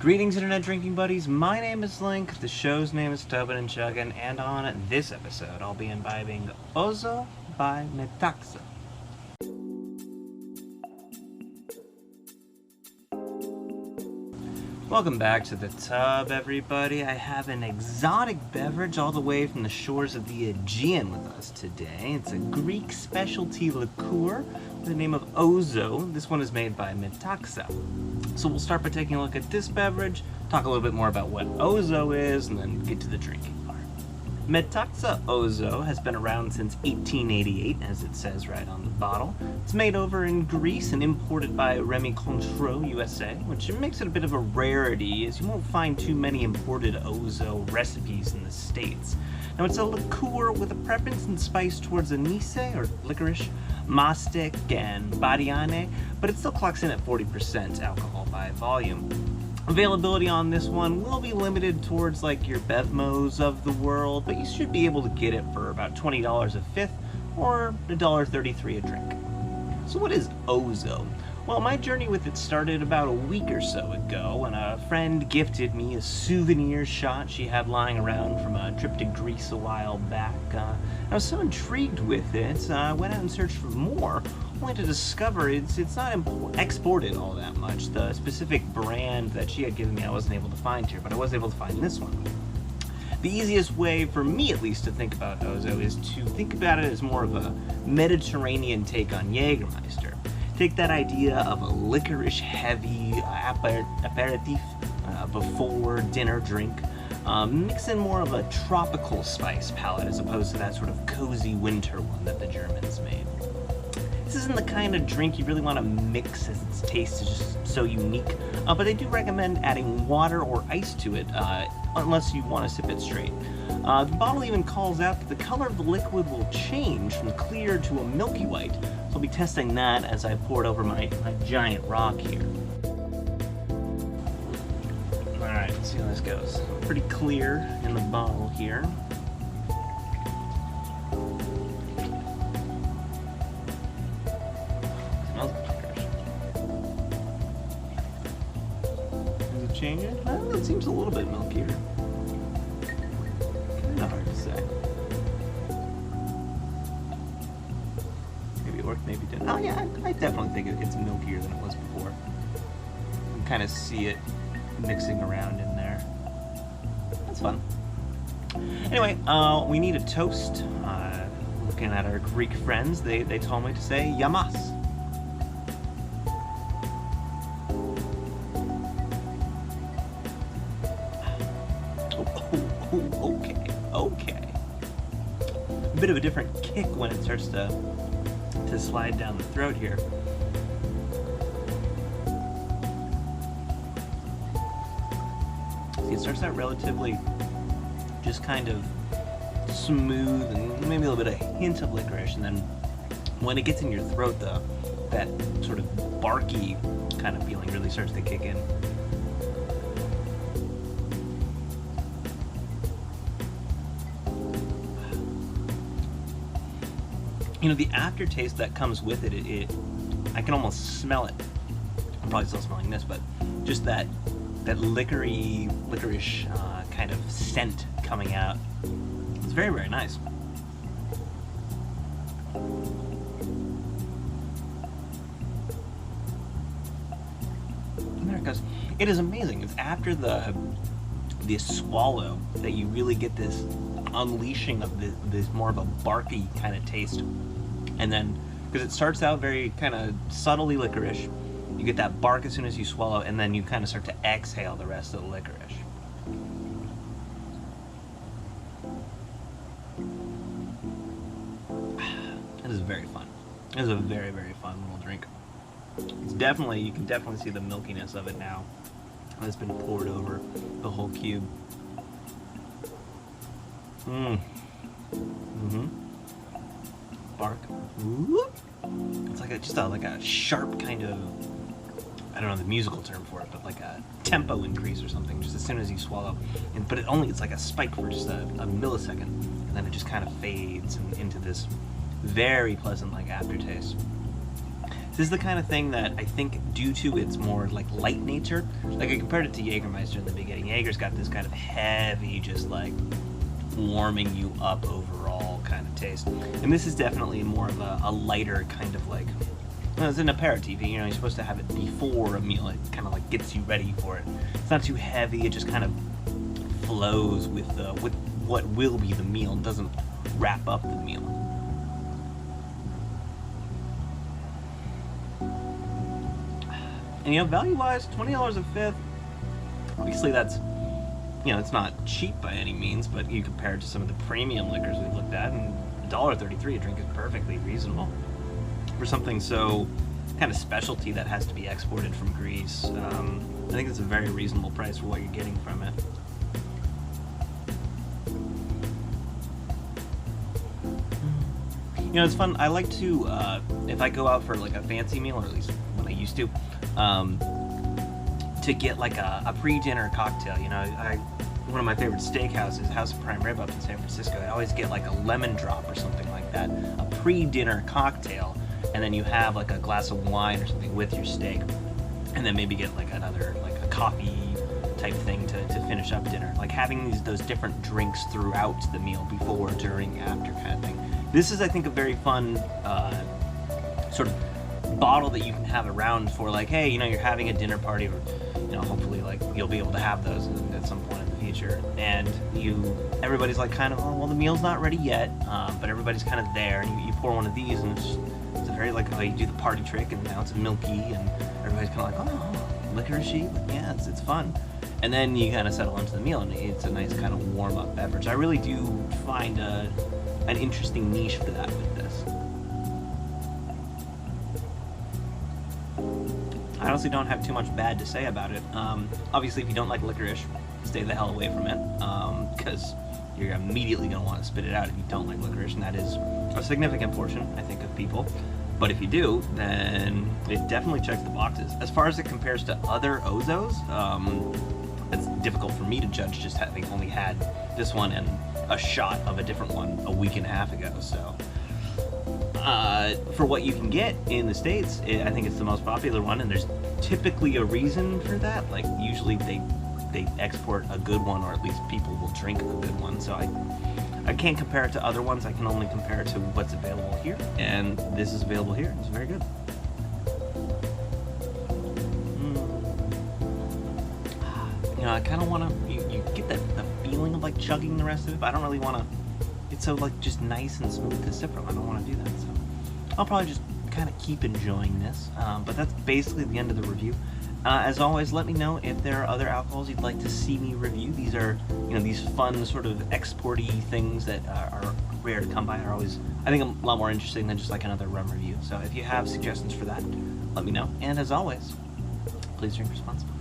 Greetings, Internet Drinking Buddies. My name is Link, the show's name is Tobin and Chuggin, and on this episode, I'll be imbibing Ouzo by Metaxa. Welcome back to the tub, everybody. I have an exotic beverage all the way from the shores of the Aegean with us today. It's a Greek specialty liqueur with the name of Ouzo. This one is made by Metaxa. So we'll start by taking a look at this beverage, talk a little bit more about what Ouzo is, and then get to the drinking part. Metaxa Ouzo has been around since 1888, as it says right on the bottle. It's made over in Greece and imported by Remy Cointreau, USA, which makes it a bit of a rarity, as you won't find too many imported Ouzo recipes in the States. Now, it's a liqueur with a preference and spice towards anise, or licorice, mastic, and badiane, but it still clocks in at 40% alcohol by volume. Availability on this one will be limited towards like your Bevmos of the world, but you should be able to get it for about $20 a fifth or $1.33 a drink. So what is Ouzo? Well, my journey with it started about a week or so ago when a friend gifted me a souvenir shot she had lying around from a trip to Greece a while back. I was so intrigued with it, I went out and searched for more, only to discover it's not exported all that much. The specific brand that she had given me I wasn't able to find here, but I was able to find this one. The easiest way, for me at least, to think about Ouzo is to think about it as more of a Mediterranean take on Jägermeister. Take that idea of a licorice-heavy aperitif before dinner drink, mix in more of a tropical spice palette as opposed to that sort of cozy winter one that the Germans made. This isn't the kind of drink you really want to mix as its taste is just so unique, but I do recommend adding water or ice to it unless you want to sip it straight. The bottle even calls out that the color of the liquid will change from clear to a milky white, so I'll be testing that as I pour it over my giant rock here. Alright, let's see how this goes. Pretty clear in the bottle here. Smells like licorice. Does it change it? Oh, it seems a little bit milkier. Not hard to say. Maybe it worked, maybe it didn't. Oh yeah, I definitely think it's milkier than it was before. You can kind of see it mixing around in there. That's fun. Anyway, we need a toast. Looking at our Greek friends, they told me to say yamas. Okay. A bit of a different kick when it starts to slide down the throat here. See, it starts out relatively just kind of smooth and maybe a little bit of a hint of licorice, and then when it gets in your throat, that sort of barky kind of feeling really starts to kick in. You know, the aftertaste that comes with it, I can almost smell it. I'm probably still smelling this, but just that licorice kind of scent coming out. It's very, very nice. And there it goes. It is amazing. It's after the swallow that you really get this unleashing of this more of a barky kind of taste. And then, because it starts out very kind of subtly licorice, you get that bark as soon as you swallow, and then you kind of start to exhale the rest of the licorice. It is very fun. It is a very, very fun little drink. It's definitely, you can definitely see the milkiness of it now. It's been poured over the whole cube. Bark. It's like just like a sharp kind of, I don't know the musical term for it, but like a tempo increase or something just as soon as you swallow. But it's like a spike for just a millisecond, and then it just kind of fades into this very pleasant like aftertaste. This is the kind of thing that I think, due to its more like light nature, like I compared it to Jägermeister in the beginning. Jaeger's got this kind of heavy, just like warming you up overall kind of taste, and this is definitely more of a lighter kind of like, well, it's an aperitif. You know, you're supposed to have it before a meal. It kind of like gets you ready for it. It's not too heavy. It just kind of flows with what will be the meal. It doesn't wrap up the meal. And you know, value-wise, $20 a fifth. Obviously, that's, you know, it's not cheap by any means, but you compare it to some of the premium liquors we've looked at, and $1.33 a drink is perfectly reasonable for something so kind of specialty that has to be exported from Greece. I think it's a very reasonable price for what you're getting from it. You know, it's fun. I like to, if I go out for like a fancy meal, or at least when I used to get like a pre-dinner cocktail. You know, one of my favorite steakhouses, House of Prime Rib up in San Francisco, I always get like a lemon drop or something like that, a pre-dinner cocktail, and then you have like a glass of wine or something with your steak, and then maybe get like another, like a coffee type thing to finish up dinner. Like having those different drinks throughout the meal, before, during, after kind of thing. This is, I think, a very fun sort of bottle that you can have around for, like, hey, you know, you're having a dinner party, or, you know, hopefully like you'll be able to have those at some point in the future, and everybody's like kind of, oh, well, the meal's not ready yet, but everybody's kind of there, and you pour one of these, and it's a very, like, oh, you do the party trick, and now it's milky, and everybody's kind of like, oh, licorice-y, yeah, it's fun. And then you kind of settle into the meal, and it's a nice kind of warm-up beverage. I really do find an interesting niche for that with this. I honestly don't have too much bad to say about it. Obviously, if you don't like licorice, stay the hell away from it, because you're immediately going to want to spit it out if you don't like licorice, and that is a significant portion, I think, of people. But if you do, then it definitely checks the boxes. As far as it compares to other Ouzos, it's difficult for me to judge, just having only had this one and a shot of a different one a week and a half ago. So for what you can get in the States, I think it's the most popular one, and there's typically a reason for that. Like, usually they export a good one, or at least people will drink a good one. So I can't compare it to other ones. I can only compare it to what's available here, and this is available here. It's very good. You know, I kind of want to, you get the feeling of like chugging the rest of it, but I don't really want to. It's so like just nice and smooth to sip from. I don't want to do that, so I'll probably just kind of keep enjoying this. But that's basically the end of the review. As always, let me know if there are other alcohols you'd like to see me review. These are, you know, these fun sort of exporty things that are rare to come by are always, I think, a lot more interesting than just like another rum review. So if you have suggestions for that, let me know. And as always, please drink responsibly.